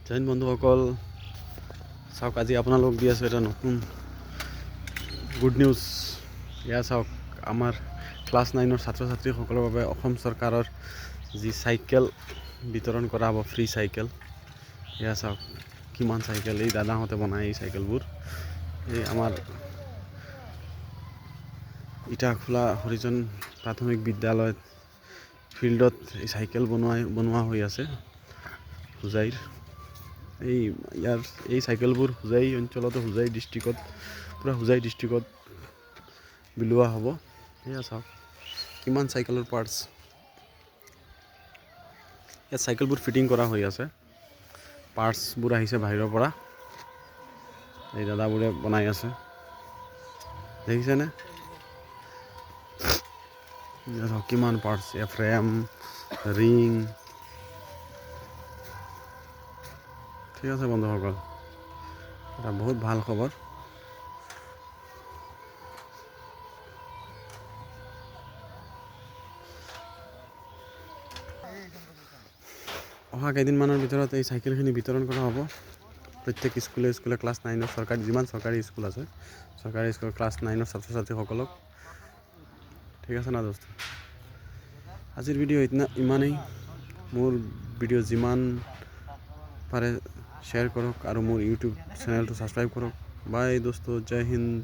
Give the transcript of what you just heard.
জৈন বন্ধুসকল চাওক, আজি আপোনালোক দি আছোঁ এটা নতুন গুড নিউজ। এয়া চাওক, আমাৰ ক্লাছ 9ৰ ছাত্ৰ ছাত্ৰীসকলৰ বাবে অসম চৰকাৰৰ যি চাইকেল বিতৰণ কৰা হ'ব, ফ্ৰী চাইকেল। এয়া চাওক কিমান চাইকেল, এই দাদাহঁতে বনায় এই চাইকেলবোৰ। এই আমাৰ ইটাখোলা হৰিজন প্ৰাথমিক বিদ্যালয়ত ফিল্ডত এই চাইকেল বনোৱা হৈ আছে হোজাইৰ। এই চাইকেলবোৰ হোজাই অঞ্চলতো, হোজাই ডিষ্ট্ৰিক্টত, পূৰা হোজাই ডিষ্ট্ৰিক্টত বিলোৱা হ'ব। এয়া চাওক কিমান চাইকেলৰ পাৰ্টছ। ইয়াত চাইকেলবোৰ ফিটিং কৰা হৈ আছে, পাৰ্টছবোৰ আহিছে বাহিৰৰ পৰা। এই দাদাবোৰে বনাই আছে, দেখিছেনে? কিমান পাৰ্টছ, ফ্ৰেম, ৰিং। ঠিক আছে বন্ধুসকল, এটা বহুত ভাল খবৰ। অহা কেইদিনমানৰ ভিতৰত এই চাইকেলখিনি বিতৰণ কৰা হ'ব প্ৰত্যেক স্কুলে ক্লাছ 9ৰ চৰকাৰী, যিমান চৰকাৰী স্কুল আছে, চৰকাৰী স্কুল ক্লাছ 9ৰ ছাত্ৰ ছাত্ৰীসকলক। ঠিক আছে না দোস্ত? আজিৰ ভিডিঅ' ইমানেই। মোৰ ভিডিঅ' যিমান পাৰে শ্বেয়াৰ কৰক আৰু মোৰ ইউটিউব চেনেলটো ছাবস্ক্ৰাইব কৰক। বাই দোস্ত, জয় হিন্দ।